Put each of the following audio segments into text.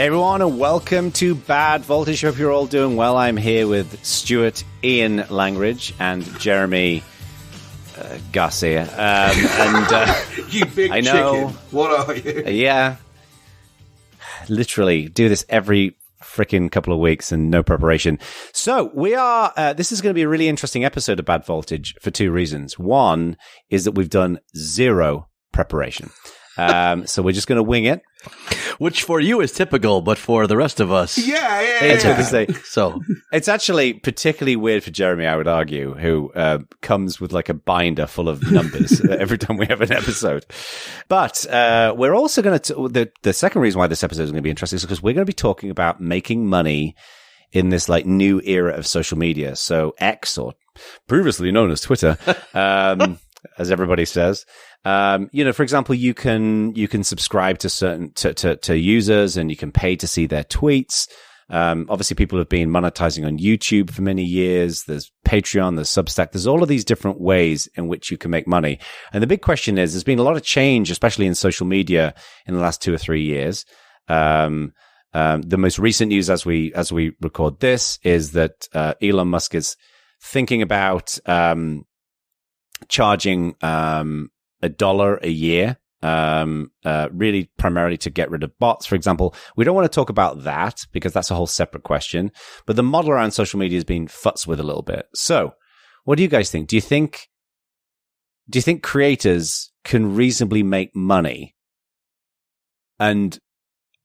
Hey everyone, and welcome to Bad Voltage. Hope you're all doing well. I'm here with Stuart Ian Langridge and Jeremy Garcia. You big chicken. What are you? Yeah. Literally do this every freaking couple of weeks and no preparation. So we are, this is going to be a really interesting episode of Bad Voltage for two reasons. One is that we've done zero preparation. So we're just going to wing it. Which for you is typical, but for the rest of us... Yeah. So it's actually particularly weird for Jeremy, I would argue, who comes with like a binder full of numbers every time we have an episode. But we're also going to... The second reason why this episode is going to be interesting is because we're going to be talking about making money in this like new era of social media. So X, or previously known as Twitter, as everybody says. For example, you can subscribe to certain to users, and you can pay to see their tweets. Obviously, people have been monetizing on YouTube for many years. There's Patreon, there's Substack. There's all of these different ways in which you can make money. And the big question is, there's been a lot of change, especially in social media, in the last 2 or 3 years. The most recent news as we record this is that Elon Musk is thinking about charging $1 a year, really primarily to get rid of bots, for example. We don't want to talk about that because that's a whole separate question. But the model around social media has been futzed with a little bit. So, what do you guys think? Do you think creators can reasonably make money? And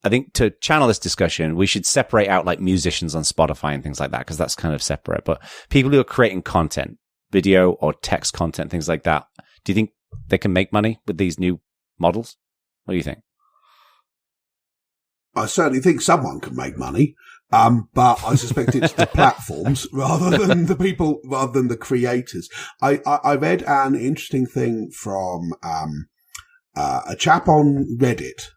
I think to channel this discussion, we should separate out like musicians on Spotify and things like that, because that's kind of separate. But people who are creating content, video or text content, things like that, do you think they can make money with these new models? What do you think? I certainly think someone can make money, but I suspect it's the platforms rather than the people, rather than the creators. I read an interesting thing from a chap on Reddit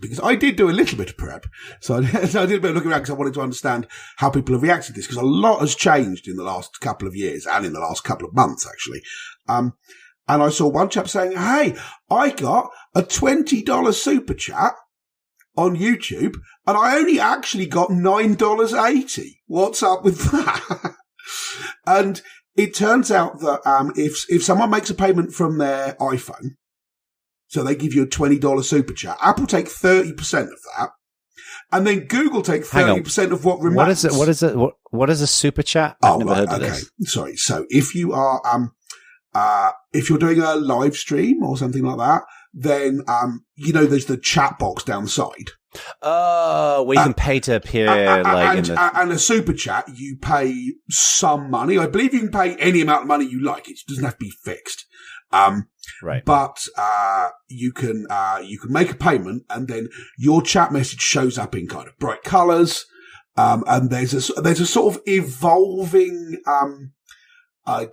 because I did do a little bit of prep, so I did a bit of looking around because I wanted to understand how people have reacted to this, because a lot has changed in the last couple of years and in the last couple of months, actually. And I saw one chap saying, hey, I got a $20 super chat on YouTube and I only actually got $9.80. What's up with that? And it turns out that if someone makes a payment from their iPhone, so they give you a $20 super chat, Apple take 30% of that, and then Google take 30% of what remains. What is a super chat? I've never heard of this. Sorry. So if you are if you're doing a live stream or something like that, then, there's the chat box down the side. Oh, where you can pay to appear and a super chat, you pay some money. I believe you can pay any amount of money you like. It doesn't have to be fixed. Right. But, you can make a payment, and then your chat message shows up in kind of bright colors. And there's a sort of evolving, I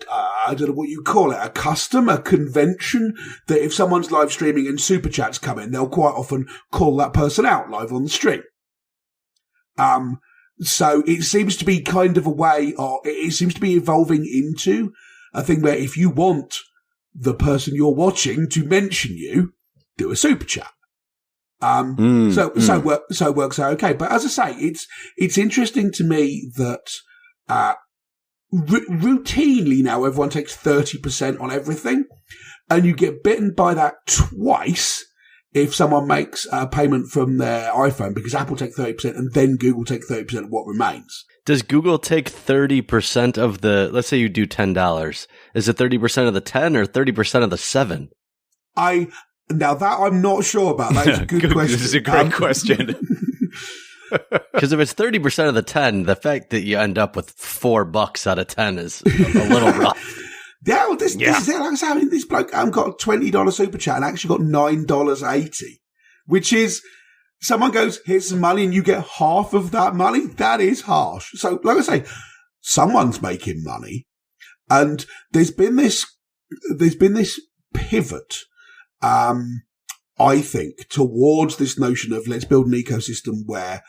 don't know what you call it, a custom, a convention, that if someone's live streaming and super chats come in, they'll quite often call that person out live on the stream. So it seems to be kind of a way, or it seems to be evolving into a thing where if you want the person you're watching to mention you, do a super chat. So it works out okay. But as I say, it's interesting to me that, routinely now everyone takes 30% on everything, and you get bitten by that twice if someone makes a payment from their iPhone, because Apple take 30% and then Google take 30% of what remains. Does Google take 30% of the, let's say you do $10, is it 30% of the 10 or 30% of the 7? Now that I'm not sure about. That's a good question. This is a great question. Because if it's 30% of the 10, the fact that you end up with $4 out of 10 is a little rough. Yeah, well, this is it. Like I said, this bloke got a $20 super chat and actually got $9.80, which is, someone goes, here's some money and you get half of that money. That is harsh. So, like I say, someone's making money, and there's been this pivot, I think, towards this notion of let's build an ecosystem where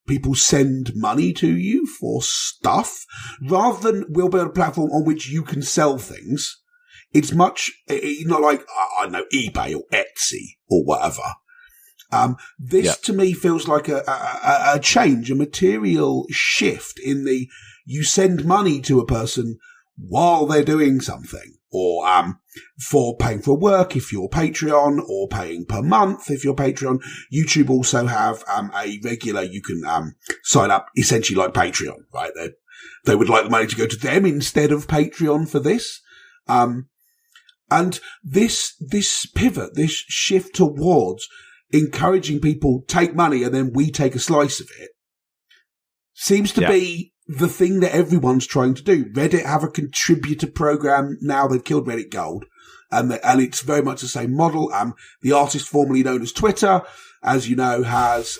people send money to you for stuff, rather than we'll build a platform on which you can sell things. It's not like, I don't know, eBay or Etsy or whatever. This to me feels like a change, a material shift in the you send money to a person while they're doing something, or for paying for work if you're Patreon, or paying per month if you're Patreon. YouTube also have a regular, you can sign up essentially like Patreon, right? They would like the money to go to them instead of Patreon for this. And this pivot, this shift towards encouraging people take money and then we take a slice of it seems to be the thing that everyone's trying to do. Reddit have a contributor program now. They've killed Reddit Gold, and it's very much the same model. The artist formerly known as Twitter, as you know, has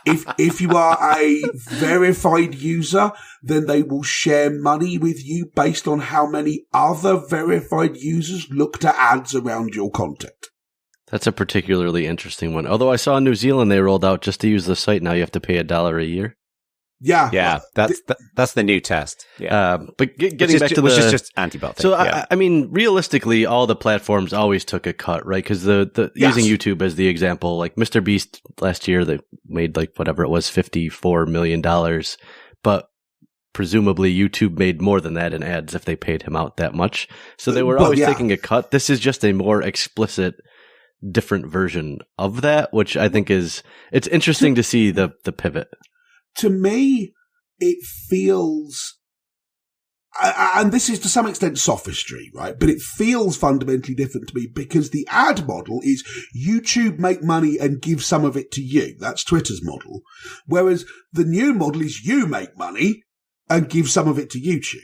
if you are a verified user, then they will share money with you based on how many other verified users looked at ads around your content. That's a particularly interesting one. Although I saw in New Zealand they rolled out, just to use the site now you have to pay $1 a year. Yeah. That's the new test. Yeah. But getting back to which is just anti-bot thing. So I mean, realistically, all the platforms always took a cut, right? Because using YouTube as the example, like Mr. Beast last year, they made like whatever it was, $54 million, but presumably YouTube made more than that in ads if they paid him out that much. So they were always taking a cut. This is just a more explicit, different version of that, which I think it's interesting to see the pivot. To me, it feels, and this is to some extent sophistry, right? But it feels fundamentally different to me because the ad model is YouTube make money and give some of it to you. That's Twitter's model. Whereas the new model is you make money and give some of it to YouTube.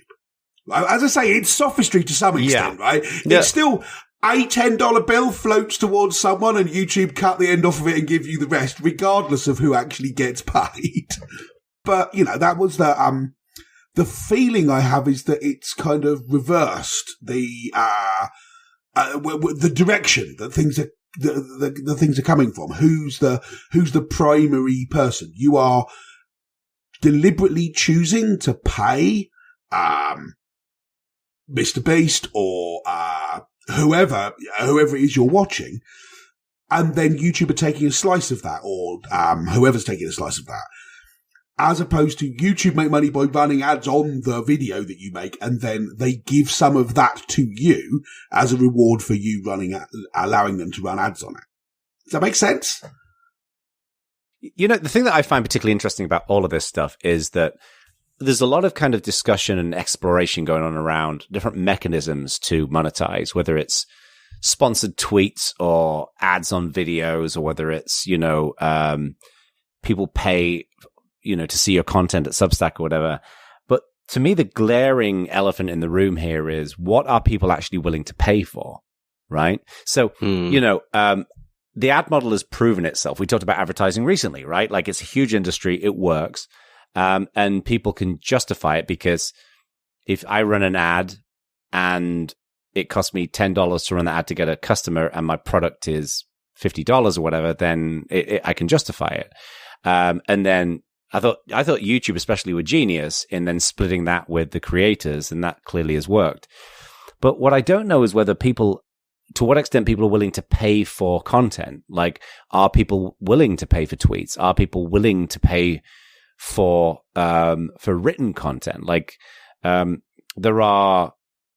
Right? As I say, it's sophistry to some extent, right? Yeah. It's still a $10 bill floats towards someone and YouTube cut the end off of it and give you the rest, regardless of who actually gets paid. But, that was the feeling I have is that it's kind of reversed the direction that things are, the things are coming from. Who's the primary person? You are deliberately choosing to pay, Mr. Beast or, whoever it is you're watching, and then YouTube are taking a slice of that, or whoever's taking a slice of that, as opposed to YouTube make money by running ads on the video that you make, and then they give some of that to you as a reward for you allowing them to run ads on it. Does that make sense? The thing that I find particularly interesting about all of this stuff is that there's a lot of kind of discussion and exploration going on around different mechanisms to monetize, whether it's sponsored tweets or ads on videos, or whether it's, people pay, to see your content at Substack or whatever. But to me, the glaring elephant in the room here is, what are people actually willing to pay for? Right? So, the ad model has proven itself. We talked about advertising recently, right? Like, it's a huge industry. It works. And people can justify it, because if I run an ad and it costs me $10 to run the ad to get a customer, and my product is $50 or whatever, then I can justify it. And then I thought YouTube especially were genius in then splitting that with the creators, and that clearly has worked. But what I don't know is to what extent people are willing to pay for content. Like, are people willing to pay for tweets? Are people willing to pay for written content? Like, there are,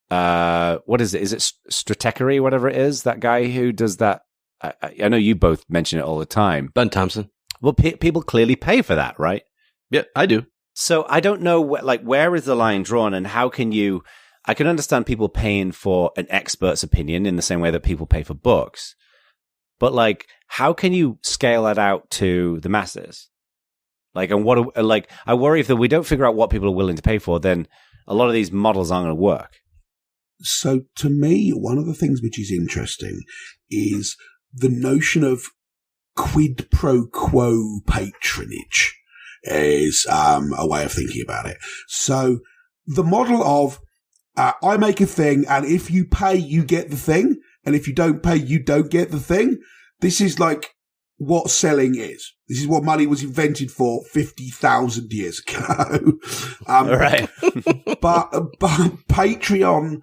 what is it? Is it Stratechery, whatever it is? That guy who does that. I know you both mention it all the time. Ben Thompson. Well, people clearly pay for that, right? Yeah, I do. So I don't know, where is the line drawn, and how can you, I can understand people paying for an expert's opinion in the same way that people pay for books. But how can you scale that out to the masses? I worry if we don't figure out what people are willing to pay for, then a lot of these models aren't going to work. So to me, one of the things which is interesting is the notion of quid pro quo patronage is a way of thinking about it. So the model of I make a thing, and if you pay, you get the thing, and if you don't pay, you don't get the thing. This is like what selling is. This is what money was invented for 50,000 years ago. Right. but Patreon,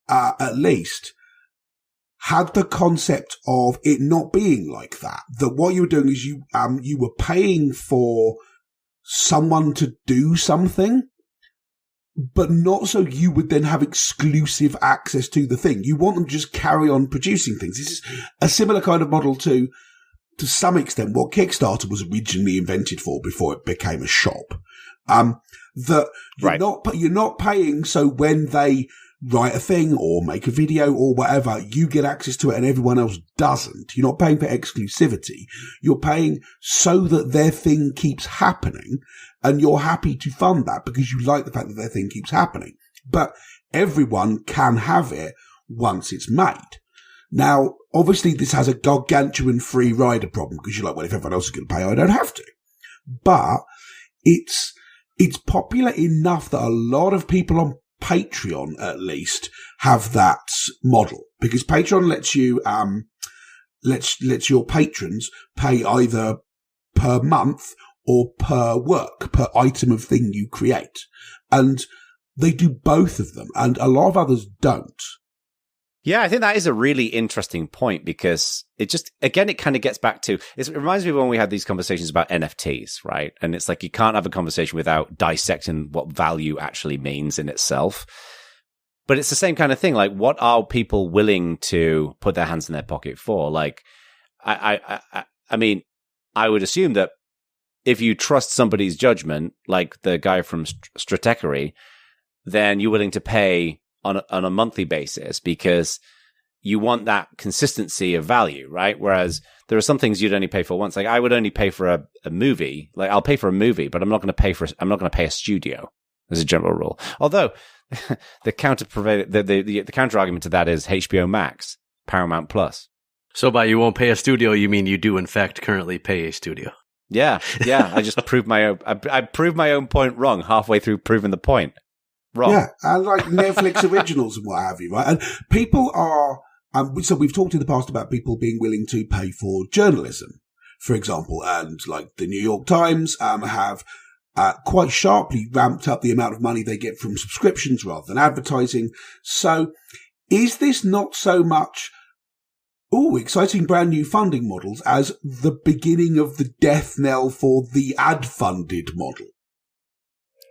at least, had the concept of it not being like that. That what you were doing is you were paying for someone to do something, but not so you would then have exclusive access to the thing. You want them to just carry on producing things. This is a similar kind of model to some extent, what Kickstarter was originally invented for before it became a shop. That you're not paying so when they write a thing or make a video or whatever, you get access to it and everyone else doesn't. You're not paying for exclusivity. You're paying so that their thing keeps happening, and you're happy to fund that because you like the fact that their thing keeps happening. But everyone can have it once it's made. Now, obviously, this has a gargantuan free rider problem because you're like, well, if everyone else is going to pay, I don't have to. But it's popular enough that a lot of people on Patreon, at least, have that model, because Patreon lets you lets your patrons pay either per month or per work, per item of thing you create, and they do both of them, and a lot of others don't. Yeah, I think that is a really interesting point, because it just, again, it kind of gets back to, it reminds me of when we had these conversations about NFTs, right? And it's like, you can't have a conversation without dissecting what value actually means in itself. But it's the same kind of thing. Like, what are people willing to put their hands in their pocket for? Like, I mean, I would assume that if you trust somebody's judgment, like the guy from Stratechery, then you're willing to pay on a monthly basis because you want that consistency of value, right? Whereas there are some things you'd only pay for once. Like, I would only pay for a movie. Like, I'll pay for a movie, but I'm not going to pay a studio as a general rule. Although the counter argument to that is HBO Max, Paramount Plus. So by you won't pay a studio, you mean you do in fact currently pay a studio? Yeah. I just proved my own. I proved my own point wrong halfway through proving the point. Wrong. Yeah, and like Netflix originals and what have you, right? And people are, so we've talked in the past about people being willing to pay for journalism, for example, and like the New York Times have quite sharply ramped up the amount of money they get from subscriptions rather than advertising. So is this not so much, exciting brand new funding models as the beginning of the death knell for the ad-funded model?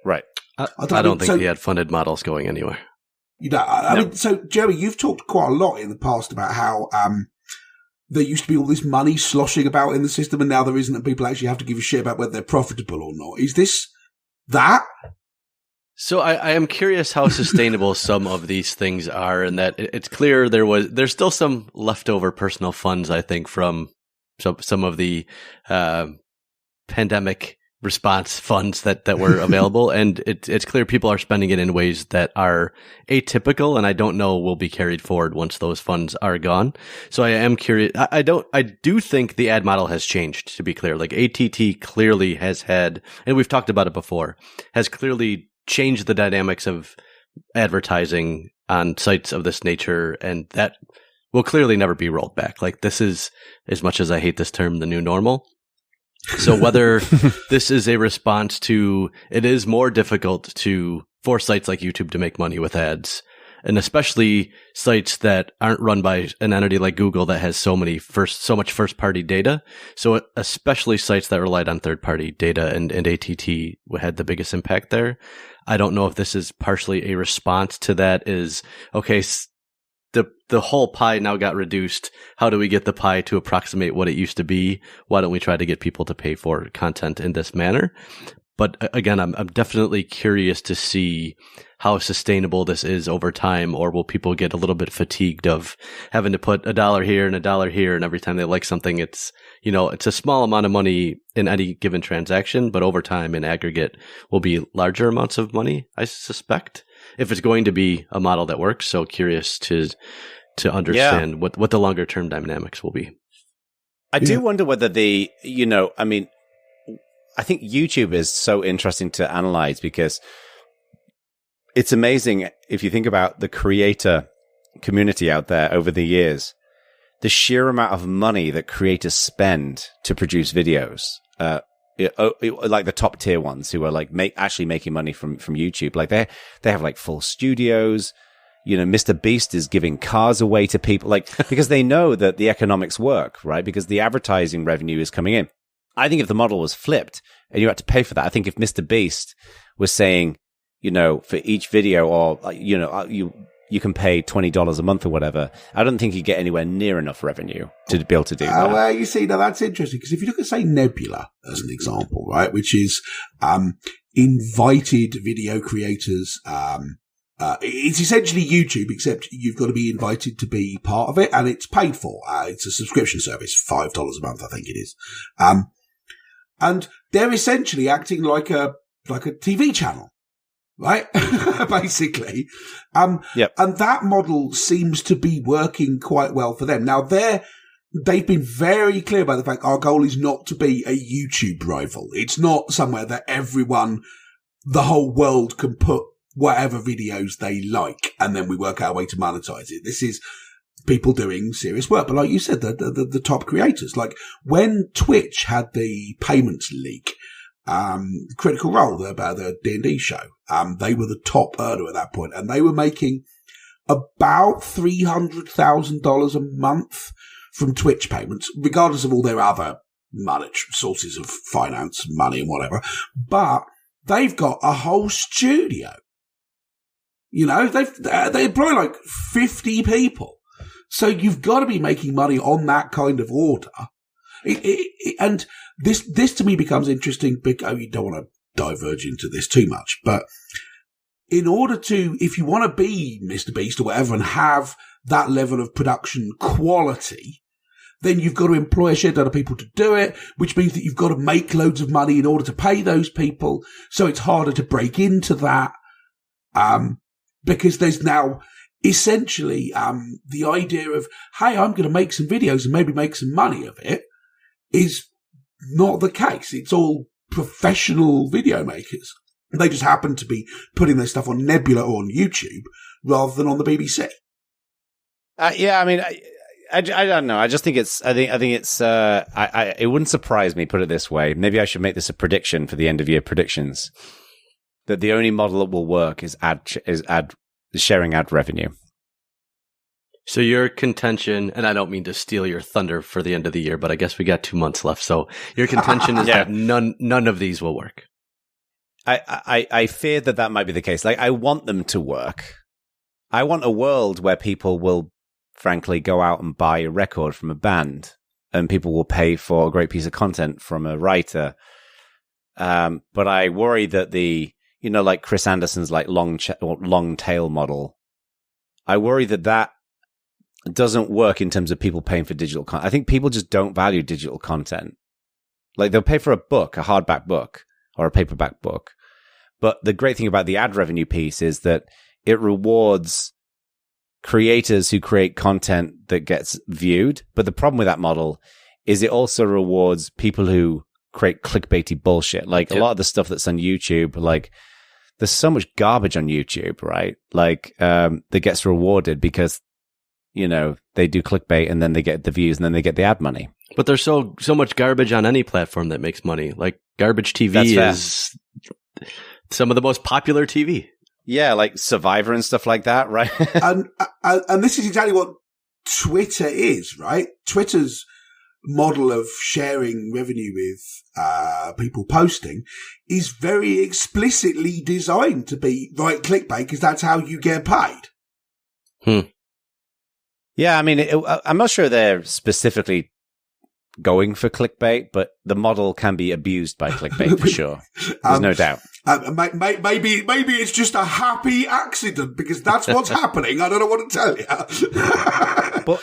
Right. I don't think the ad-funded model's going anywhere. I mean, so Jerry, you've talked quite a lot in the past about how there used to be all this money sloshing about in the system, and now there isn't, and people actually have to give a shit about whether they're profitable or not. Is this that? So I am curious how sustainable some of these things are, and that it's clear there's still some leftover personal funds, I think, from some of the pandemic response funds that were available. And it's clear people are spending it in ways that are atypical, and I don't know will be carried forward once those funds are gone. So I am curious. I do think the ad model has changed, to be clear. Like, ATT clearly has had, and we've talked about it before, has clearly changed the dynamics of advertising on sites of this nature, and that will clearly never be rolled back. Like, this is, as much as I hate this term, the new normal. So whether this is a response to, it is more difficult for sites like YouTube to make money with ads, and especially sites that aren't run by an entity like Google that has so much first party data. So especially sites that relied on third party data, and ATT had the biggest impact there. I don't know if this is partially a response to that, is, okay, the whole pie now got reduced. How do we get the pie to approximate what it used to be? Why don't we try to get people to pay for content in this manner? But again, I'm definitely curious to see how sustainable this is over time, or will people get a little bit fatigued of having to put $1 here and $1 here, and every time they like something, it's a small amount of money in any given transaction, but over time in aggregate will be larger amounts of money, I suspect, if it's going to be a model that works. So curious to understand what the longer term dynamics will be. I do wonder whether I think YouTube is so interesting to analyze, because it's amazing if you think about the creator community out there over the years, the sheer amount of money that creators spend to produce videos, like the top tier ones who are like actually making money from YouTube. Like they have like full studios. Mr. Beast is giving cars away to people, because they know that the economics work, right? Because the advertising revenue is coming in. I think if the model was flipped and you had to pay for that, I think if Mr. Beast was saying, for each video, or, you can pay $20 a month or whatever, I don't think you get anywhere near enough revenue to be able to do that. Well, you see, now that's interesting, because if you look at, say, Nebula as an example, right, which is invited video creators, it's essentially YouTube, except you've got to be invited to be part of it, and it's paid for. It's a subscription service, $5 a month, I think it is. And they're essentially acting like a TV channel, right? Basically. Yep. And that model seems to be working quite well for them. Now, they've been very clear about the fact our goal is not to be a YouTube rival. It's not somewhere that the whole world can put whatever videos they like, and then we work our way to monetize it. This is people doing serious work. But like you said, the top creators, like when Twitch had the payments leak, Critical Role, about the D&D show, they were the top earner at that point, and they were making about $300,000 a month from Twitch payments, regardless of all their other monetary sources of finance, money and whatever. But they've got a whole studio. They employ like 50 people. So you've got to be making money on that kind of order. And this to me becomes interesting because you don't want to diverge into this too much, but in order to, if you want to be Mr. Beast or whatever and have that level of production quality, then you've got to employ a shed load of people to do it, which means that you've got to make loads of money in order to pay those people. So it's harder to break into that. Because there's now essentially, the idea of, hey, I'm going to make some videos and maybe make some money of it is not the case. It's all professional video makers. They just happen to be putting their stuff on Nebula or on YouTube rather than on the BBC. Yeah, I mean, I don't know. I just think it wouldn't surprise me, put it this way. Maybe I should make this a prediction for the end of year predictions. That the only model that will work is sharing ad revenue. So your contention, and I don't mean to steal your thunder for the end of the year, but I guess we got 2 months left. So your contention is that none of these will work. I fear that might be the case. Like, I want them to work. I want a world where people will, frankly, go out and buy a record from a band, and people will pay for a great piece of content from a writer. But I worry that like Chris Anderson's like long tail model, I worry that doesn't work in terms of people paying for digital content. I think people just don't value digital content. Like, they'll pay for a book, a hardback book or a paperback book. But the great thing about the ad revenue piece is that it rewards creators who create content that gets viewed. But the problem with that model is it also rewards people who create clickbaity bullshit. Like, a lot of the stuff that's on YouTube, like, there's so much garbage on YouTube, right? Like, that gets rewarded because, they do clickbait and then they get the views and then they get the ad money. But there's so much garbage on any platform that makes money. Like, garbage TV is some of the most popular TV. Yeah, like Survivor and stuff like that, right? and this is exactly what Twitter is, right? Twitter's model of sharing revenue with people posting is very explicitly designed to be clickbait, because that's how you get paid. Yeah, I mean, I'm not sure they're specifically going for clickbait, but the model can be abused by clickbait for sure. There's no doubt. Maybe it's just a happy accident, because that's what's happening. I don't know what to tell you.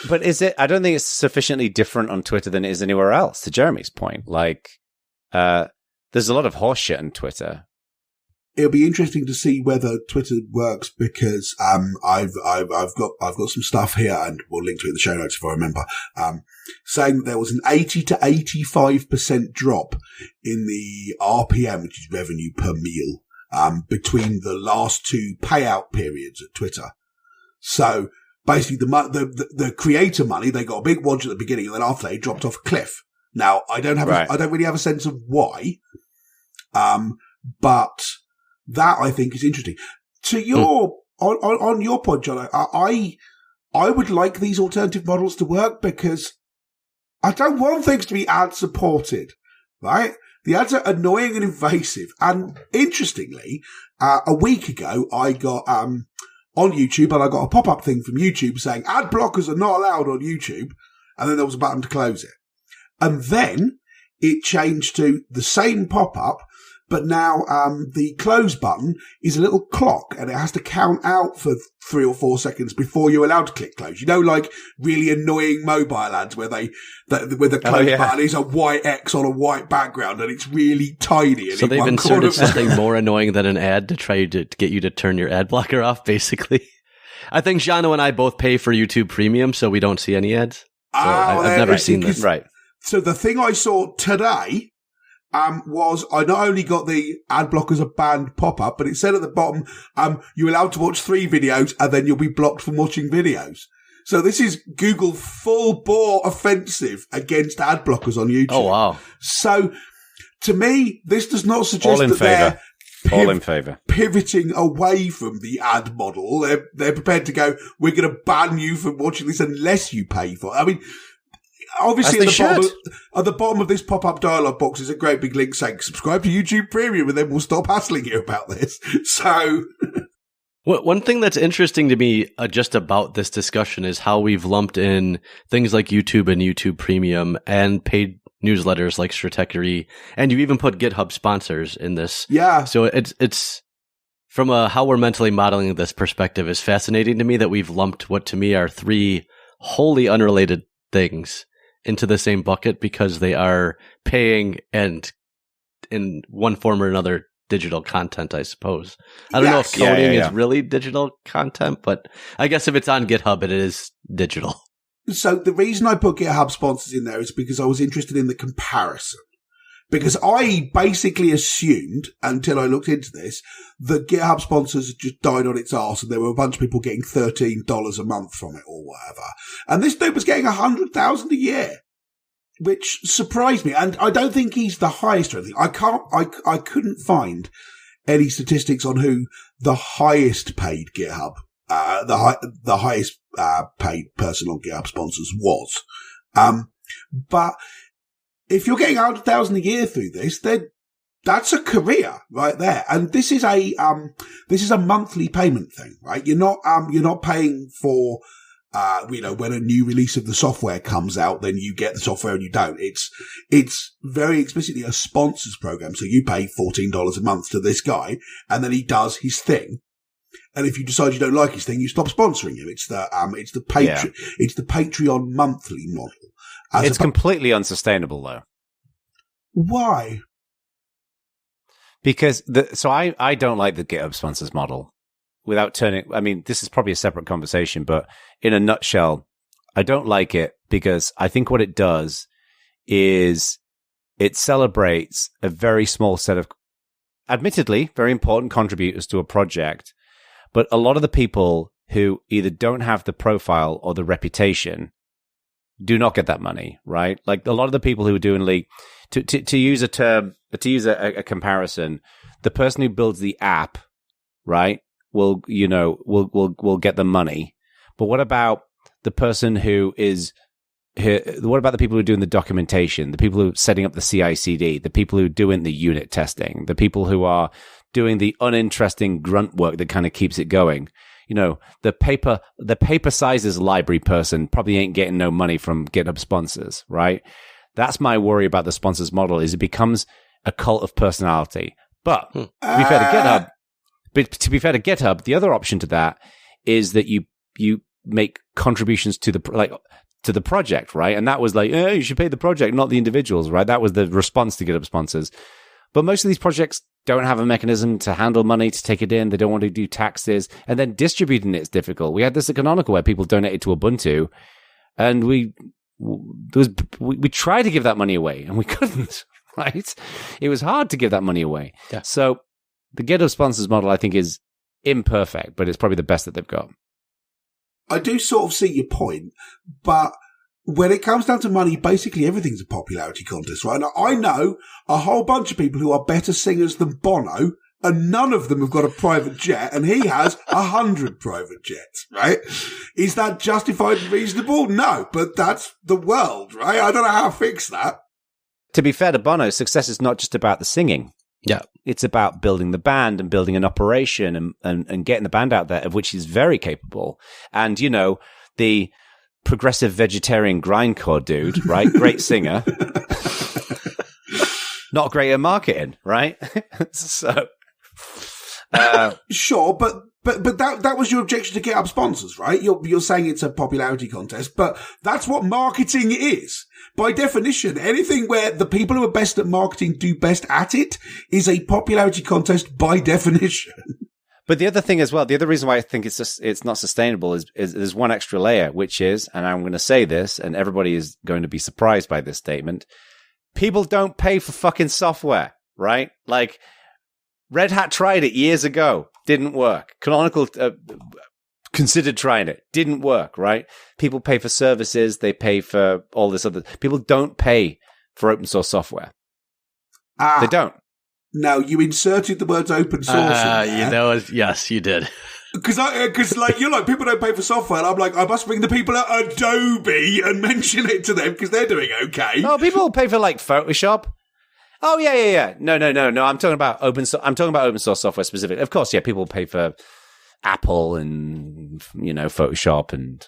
But is it? I don't think it's sufficiently different on Twitter than it is anywhere else. To Jeremy's point, like, there's a lot of horse shit on Twitter. It'll be interesting to see whether Twitter works, because I've got some stuff here, and we'll link to it in the show notes if I remember, saying that there was an 80 to 85% drop in the RPM, which is revenue per meal, between the last two payout periods at Twitter. So basically, the creator money, they got a big wodge at the beginning, and then after they dropped off a cliff. Now, I don't really have a sense of why, but that, I think, is interesting. To your on your point, John, I would like these alternative models to work because I don't want things to be ad supported, right? The ads are annoying and invasive. And interestingly, a week ago, I got, on YouTube and I got a pop-up thing from YouTube saying ad blockers are not allowed on YouTube. And then there was a button to close it. And then it changed to the same pop-up, but now the close button is a little clock and it has to count out for 3 or 4 seconds before you're allowed to click close. You know, like really annoying mobile ads where the close button is a white X on a white background and it's really tiny. So they've inserted something more annoying than an ad to try to get you to turn your ad blocker off, basically. I think Shano and I both pay for YouTube Premium, so we don't see any ads. So I've never seen this. Right. So the thing I saw today was I not only got the ad blockers are banned pop-up, but it said at the bottom, you're allowed to watch 3 videos and then you'll be blocked from watching videos. So this is Google full bore offensive against ad blockers on YouTube. Oh, wow. So to me, this does not suggest All in favour. Pivoting away from the ad model. They're prepared to go, we're going to ban you from watching this unless you pay for it. I mean, obviously at the bottom of this pop-up dialog box is a great big link saying subscribe to YouTube Premium and then we'll stop hassling you about this. So one thing that's interesting to me just about this discussion is how we've lumped in things like YouTube and YouTube Premium and paid newsletters like Stratechery, and you even put GitHub sponsors in this. Yeah. So it's from how we're mentally modeling this perspective is fascinating to me that we've lumped what to me are 3 wholly unrelated things into the same bucket because they are paying and in one form or another digital content, I suppose. I don't know if coding is really digital content, but I guess if it's on GitHub, it is digital. So the reason I put GitHub sponsors in there is because I was interested in the comparison. Because I basically assumed, until I looked into this, that GitHub sponsors just died on its arse and there were a bunch of people getting $13 a month from it or whatever. And this dude was getting $100,000 a year, which surprised me. And I don't think he's the highest or anything. I couldn't find any statistics on who the highest paid GitHub, the highest paid person on GitHub sponsors was. But if you're getting 100,000 a year through this, then that's a career right there. And this is a monthly payment thing, right? You're not paying for, when a new release of the software comes out, then you get the software and you don't. It's very explicitly a sponsors program. So you pay $14 a month to this guy and then he does his thing. And if you decide you don't like his thing, you stop sponsoring him. It's the Patreon monthly model. It's completely unsustainable, though. Why? Because I don't like the GitHub sponsors model. Without turning, I mean, this is probably a separate conversation, but in a nutshell, I don't like it because I think what it does is it celebrates a very small set of, admittedly, very important contributors to a project, but a lot of the people who either don't have the profile or the reputation do not get that money, right? Like a lot of the people who are doing to use a term, to use a comparison, the person who builds the app, right, will get the money. But what about the person who is here? What about the people who are doing the documentation, the people who are setting up the CI/CD, the people who are doing the unit testing, the people who are doing the uninteresting grunt work that kind of keeps it going? You know, the paper sizes library person probably ain't getting no money from GitHub sponsors, right? That's my worry about the sponsors model is it becomes a cult of personality. But to be fair to GitHub, the other option to that is that you make contributions to the project, right? And that was like, you should pay the project, not the individuals, right? That was the response to GitHub sponsors. But most of these projects don't have a mechanism to handle money, to take it in. They don't want to do taxes. And then distributing it's difficult. We had this at Canonical where people donated to Ubuntu. And we tried to give that money away and we couldn't, right? It was hard to give that money away. Yeah. So the GitHub sponsors model, I think, is imperfect, but it's probably the best that they've got. I do sort of see your point, but when it comes down to money, basically everything's a popularity contest, right? Now, I know a whole bunch of people who are better singers than Bono and none of them have got a private jet, and he has 100 private jets, right? Is that justified and reasonable? No, but that's the world, right? I don't know how to fix that. To be fair to Bono, success is not just about the singing. Yeah. It's about building the band and building an operation and getting the band out there, of which he's very capable. And, you know, the progressive vegetarian grindcore dude, right? Great singer. Not great at marketing, right? So, sure, but that was your objection to get up sponsors, right? You're saying it's a popularity contest, but that's what marketing is. By definition, anything where the people who are best at marketing do best at it is a popularity contest by definition. But the other thing as well, the other reason why I think it's not sustainable is there's one extra layer, which is, and I'm going to say this, and everybody is going to be surprised by this statement, people don't pay for fucking software, right? Like, Red Hat tried it years ago, didn't work. Canonical considered trying it, didn't work, right? People pay for services, they pay for all this other. People don't pay for open source software. They don't. Now, you inserted the words open source in there. You know, yes, you did. Because like, you're like, people don't pay for software. And I'm like, I must bring the people at Adobe and mention it to them because they're doing okay. Oh, people pay for like Photoshop. Oh, yeah. No. I'm talking about open source software specifically. Of course, yeah, people pay for Apple and, you know, Photoshop and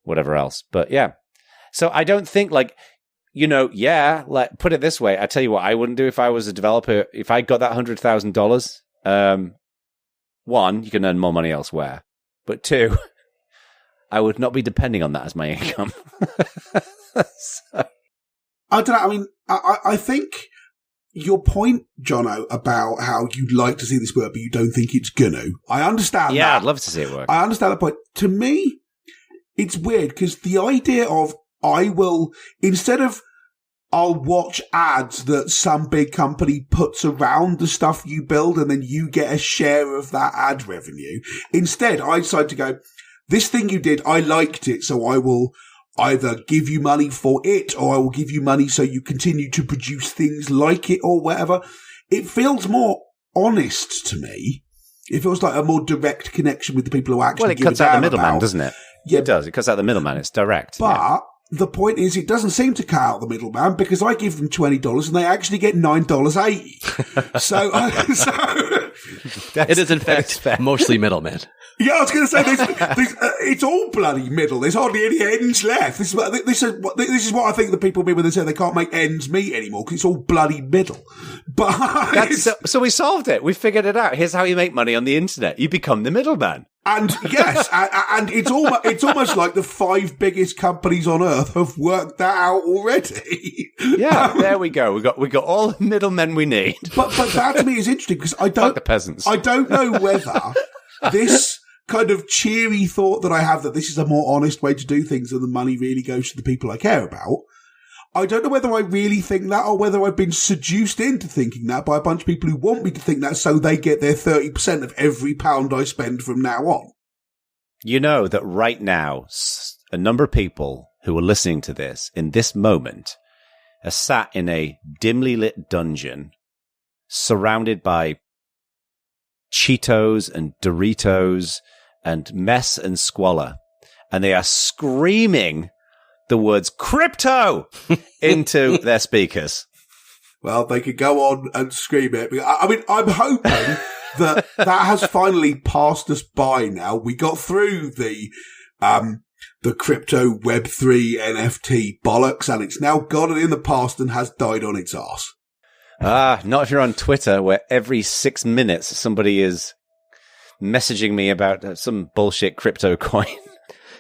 whatever else. But yeah. So I don't think like, you know, yeah, like put it this way. I tell you what I wouldn't do if I was a developer. If I got that $100,000, one, you can earn more money elsewhere. But two, I would not be depending on that as my income. So. I don't know. I mean, I think your point, Jono, about how you'd like to see this work, but you don't think it's gonna. I understand that. Yeah, I'd love to see it work. I understand that point. To me, it's weird because the idea of instead of I'll watch ads that some big company puts around the stuff you build and then you get a share of that ad revenue. Instead, I decide to go, this thing you did, I liked it, so I will either give you money for it or I will give you money so you continue to produce things like it or whatever. It feels more honest to me. It feels like a more direct connection with the people who actually give a damn about. Well, it cuts out the middleman, doesn't it? Yeah. It does. It cuts out the middleman. It's direct. But the point is, it doesn't seem to cut out the middleman because I give them $20 and they actually get $9.80. So it is in fact mostly middlemen. Yeah, I was going to say, it's all bloody middle. There's hardly any ends left. This is what I think the people mean when they say they can't make ends meet anymore because it's all bloody middle. But so we solved it. We figured it out. Here's how you make money on the internet. You become the middleman. And yes, and it's almost like the 5 biggest companies on earth have worked that out already. Yeah, there we go. We got all the middlemen we need. But that to me is interesting because I don't like the peasants. I don't know whether this kind of cheery thought that I have that this is a more honest way to do things and the money really goes to the people I care about. I don't know whether I really think that or whether I've been seduced into thinking that by a bunch of people who want me to think that so they get their 30% of every pound I spend from now on. You know that right now, a number of people who are listening to this in this moment are sat in a dimly lit dungeon surrounded by Cheetos and Doritos and mess and squalor. And they are screaming the words crypto into their speakers. Well, they could go on and scream it. I mean, I'm hoping that has finally passed us by now. We got through the crypto Web3 NFT bollocks and it's now gone in the past and has died on its arse. Not if you're on Twitter where every 6 minutes somebody is messaging me about some bullshit crypto coin.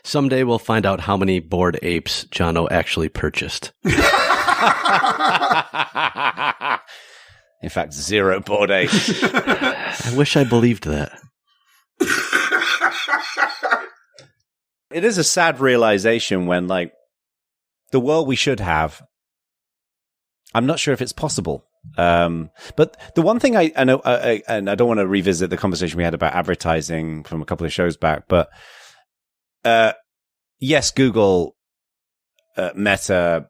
Someday we'll find out how many Bored Apes Jono actually purchased. In fact, 0 Bored Apes. I wish I believed that. It is a sad realization when, like, the world we should have, I'm not sure if it's possible. But the one thing I know, and I don't want to revisit the conversation we had about advertising from a couple of shows back, but yes, Google, Meta,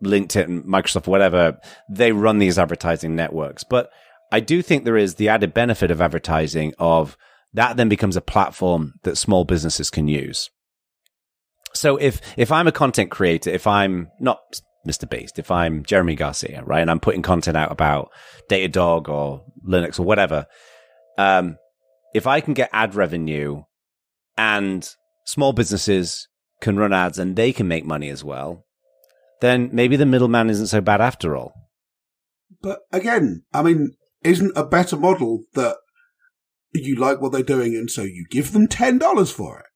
LinkedIn, Microsoft, whatever, they run these advertising networks. But I do think there is the added benefit of advertising of that then becomes a platform that small businesses can use. So if I'm a content creator, if I'm not Mr. Beast, if I'm Jeremy Garcia, right, and I'm putting content out about Datadog or Linux or whatever, if I can get ad revenue and small businesses can run ads and they can make money as well, then maybe the middleman isn't so bad after all. But again, I mean, isn't a better model that you like what they're doing and so you give them $10 for it?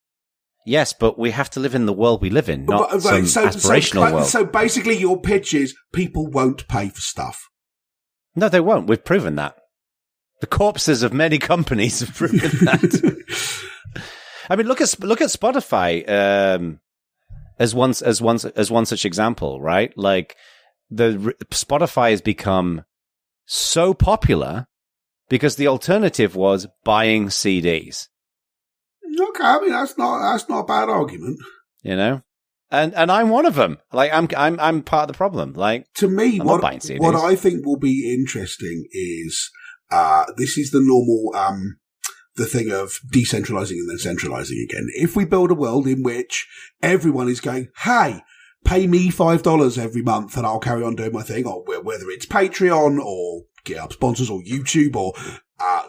Yes, but we have to live in the world we live in, not some aspirational world. So basically your pitch is people won't pay for stuff. No, they won't. We've proven that. The corpses of many companies have proven that. I mean, look at Spotify as one such example, right? Like Spotify has become so popular because the alternative was buying CDs. Okay, I mean that's not a bad argument, you know, and I'm one of them. Like I'm part of the problem. Like to me, what I think will be interesting is this is the normal the thing of decentralizing and then centralizing again. If we build a world in which everyone is going, hey, pay me $5 every month and I'll carry on doing my thing, or whether it's Patreon or GitHub sponsors or YouTube or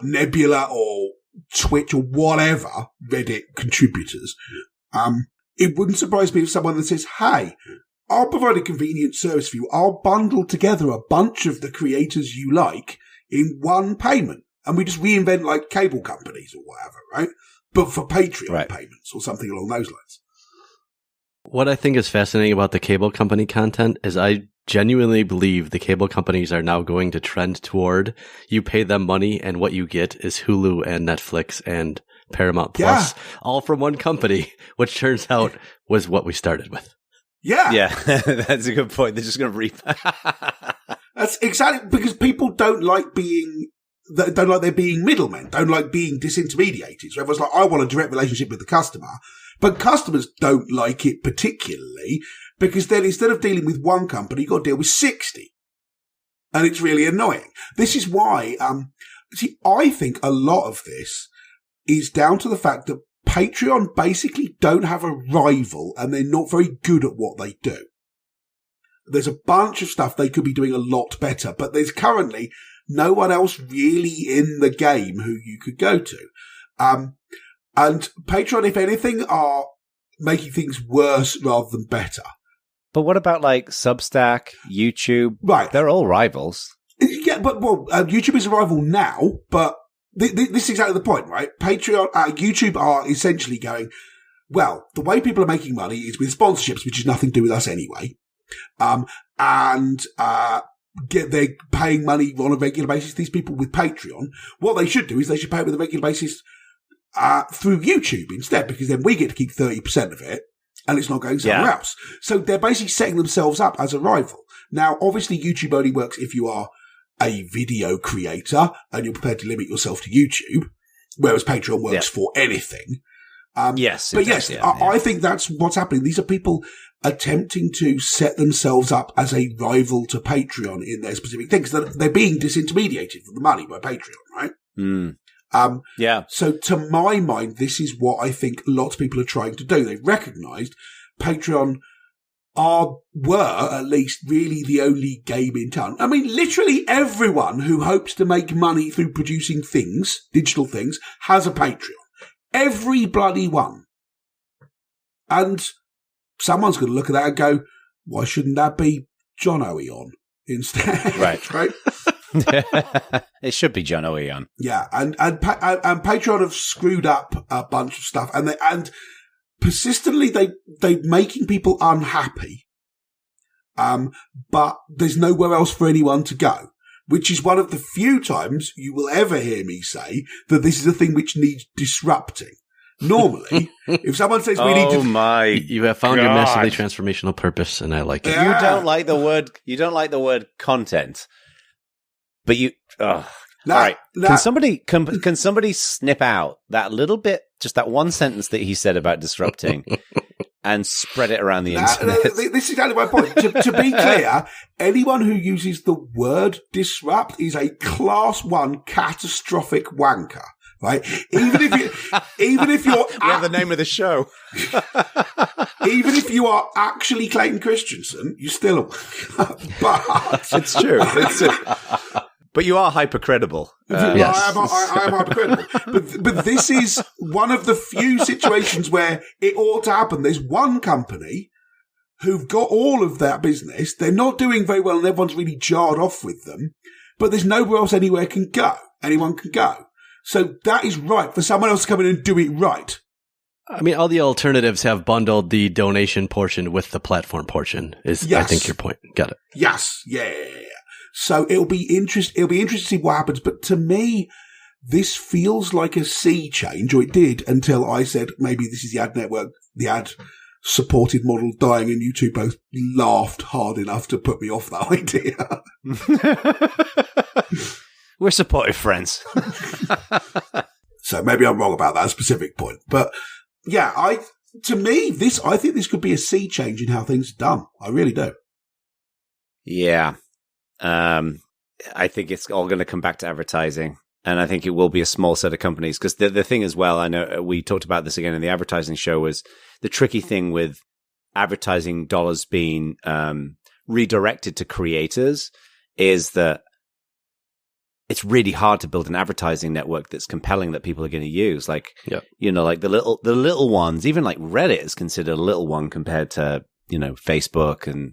Nebula or Twitch or whatever, Reddit contributors, it wouldn't surprise me if someone that says, hey, I'll provide a convenient service for you. I'll bundle together a bunch of the creators you like in one payment. And we just reinvent like cable companies or whatever, right? But for Patreon payments or something along those lines. What I think is fascinating about the cable company content is I genuinely believe the cable companies are now going to trend toward you pay them money and what you get is Hulu and Netflix and Paramount Plus, all from one company, which turns out was what we started with. Yeah, that's a good point. They're just going to reap. That's exactly because people don't like they're being middlemen, don't like being disintermediated. So everyone's like, I want a direct relationship with the customer. But customers don't like it particularly because then instead of dealing with one company, you've got to deal with 60. And it's really annoying. This is why, I think a lot of this is down to the fact that Patreon basically don't have a rival and they're not very good at what they do. There's a bunch of stuff they could be doing a lot better, but there's currently no one else really in the game who you could go to. And Patreon, if anything, are making things worse rather than better. But what about like Substack, YouTube? Right. They're all rivals. Yeah, but YouTube is a rival now, but this is exactly the point, right? Patreon, YouTube are essentially going, well, the way people are making money is with sponsorships, which is nothing to do with us anyway. They're paying money on a regular basis, these people with Patreon. What they should do is they should pay it with a regular basis through YouTube instead, because then we get to keep 30% of it and it's not going somewhere else. So they're basically setting themselves up as a rival. Now, obviously, YouTube only works if you are a video creator and you're prepared to limit yourself to YouTube, whereas Patreon works for anything. Yes. But yes, I think that's what's happening. These are people attempting to set themselves up as a rival to Patreon in their specific things. They're being disintermediated from the money by Patreon, right? Mm. So to my mind, this is what I think lots of people are trying to do. They've recognized Patreon were at least really the only game in town. I mean, literally everyone who hopes to make money through producing things, digital things, has a Patreon. Every bloody one. And someone's going to look at that and go, why shouldn't that be John O.E. on instead? Right. It should be John O.E. on. Yeah. And Patreon have screwed up a bunch of stuff and persistently they're making people unhappy. But there's nowhere else for anyone to go, which is one of the few times you will ever hear me say that this is a thing which needs disrupting. Normally, if someone says we need to... You have found your massively transformational purpose, and I like it. Yeah. You don't like the word content, but you... all right. Can somebody snip out that little bit, just that one sentence that he said about disrupting, and spread it around the internet. This is exactly my point. To be clear, anyone who uses the word disrupt is a class 1 catastrophic wanker. Right? Even if you're we have the name of the show. Even if you are actually Clayton Christensen, you still but it's true. But you are hypercredible. Yes. I am hypercredible. But this is one of the few situations where it ought to happen. There's one company who've got all of that business. They're not doing very well and everyone's really jarred off with them. But there's nowhere else anyone can go. So that is right for someone else to come in and do it right. I mean, all the alternatives have bundled the donation portion with the platform portion. Yes. I think your point. Got it. Yes. Yeah. So it'll be interesting to see what happens. But to me, this feels like a sea change, or it did until I said maybe this is the ad network, the ad supported model dying, and you two both laughed hard enough to put me off that idea. We're supportive friends. So maybe I'm wrong about that specific point. But yeah, I think this could be a sea change in how things are done. I really do. Yeah. I think it's all going to come back to advertising. And I think it will be a small set of companies. Because the thing as well, I know we talked about this again in the advertising show, was the tricky thing with advertising dollars being redirected to creators is that it's really hard to build an advertising network that's compelling that people are going to use. Like, like the little ones, even like Reddit is considered a little one compared to, Facebook and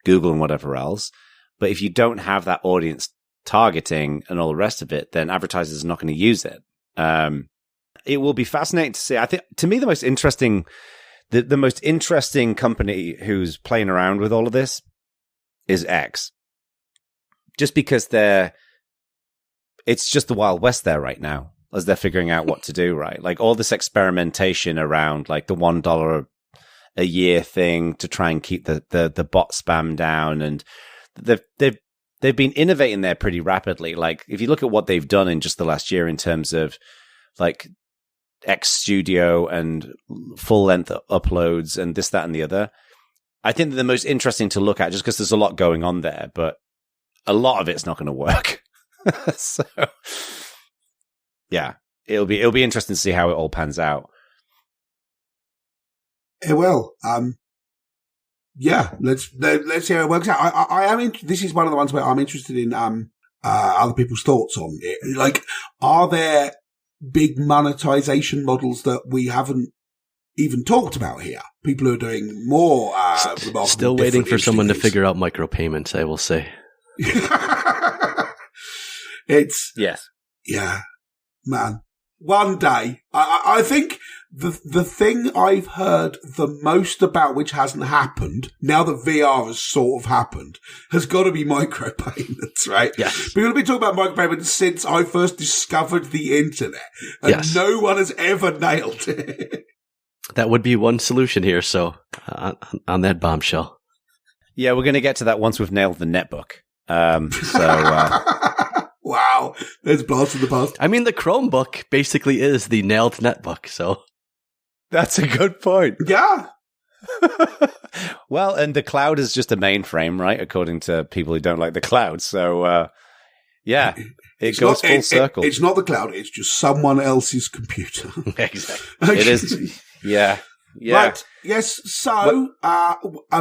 Google and whatever else. But if you don't have that audience targeting and all the rest of it, then advertisers are not going to use it. It will be fascinating to see. I think, to me, the most interesting company who's playing around with all of this is X. Just because it's just the Wild West there right now, as they're figuring out what to do, right? Like all this experimentation around like the $1 a year thing to try and keep the bot spam down. And they've been innovating there pretty rapidly. Like if you look at what they've done in just the last year in terms of like X Studio and full length uploads and this, that, and the other, I think they're the most interesting to look at just because there's a lot going on there, but a lot of it's not going to work. So, yeah, it'll be interesting to see how it all pans out. It will. Yeah, let's see how it works out. I am. This is one of the ones where I'm interested in other people's thoughts on it. Like, are there big monetization models that we haven't even talked about here? People who are doing more. Still waiting for someone to figure out micropayments, I will say. It's yes, yeah, man. One day, I think the thing I've heard the most about, which hasn't happened now that VR has sort of happened, has got to be micropayments, right? Yes. People have been talking about micropayments since I first discovered the internet, and no one has ever nailed it. That would be one solution here. So on that bombshell, yeah, we're going to get to that once we've nailed the netbook. Wow, there's blast from the past. I mean, the Chromebook basically is the nailed netbook, so that's a good point. Yeah. Well, and the cloud is just a mainframe, right? According to people who don't like the cloud. So, yeah, it goes full circle. It's not the cloud; it's just someone else's computer. Exactly. It is. Yeah. Yeah. Right. Yes. So,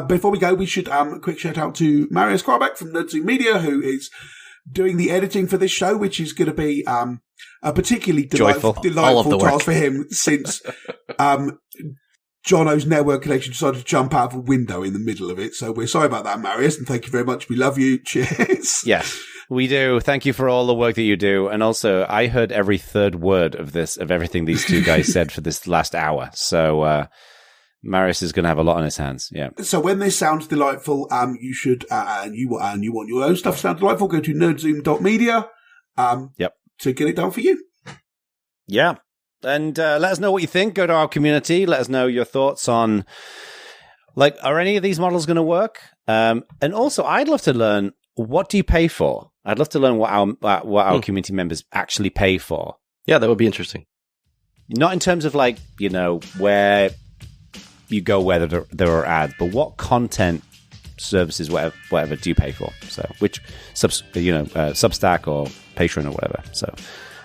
before we go, we should a quick shout out to Marius Quabeck from NerdZoom Media, who is doing the editing for this show, which is going to be a particularly delightful task for him, since Jono's network connection decided to jump out of a window in the middle of it. So we're sorry about that, Marius, and thank you very much. We love you. Cheers. Yes, we do. Thank you for all the work that you do. And also, I heard every third word of everything these two guys said for this last hour. So, Marius is going to have a lot on his hands. Yeah. So when this sounds delightful, you should, and you want your own stuff to sound delightful, go to nerdzoom.media, to get it done for you. Yeah. And, let us know what you think. Go to our community. Let us know your thoughts on, like, are any of these models going to work? And also, I'd love to learn, what do you pay for? I'd love to learn what our community members actually pay for. Yeah, that would be interesting. Not in terms of, like, where you go where there are ads, but what content services, whatever do you pay for? So which Substack or Patreon or whatever. So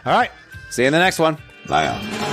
all right, see you in the next one. Later.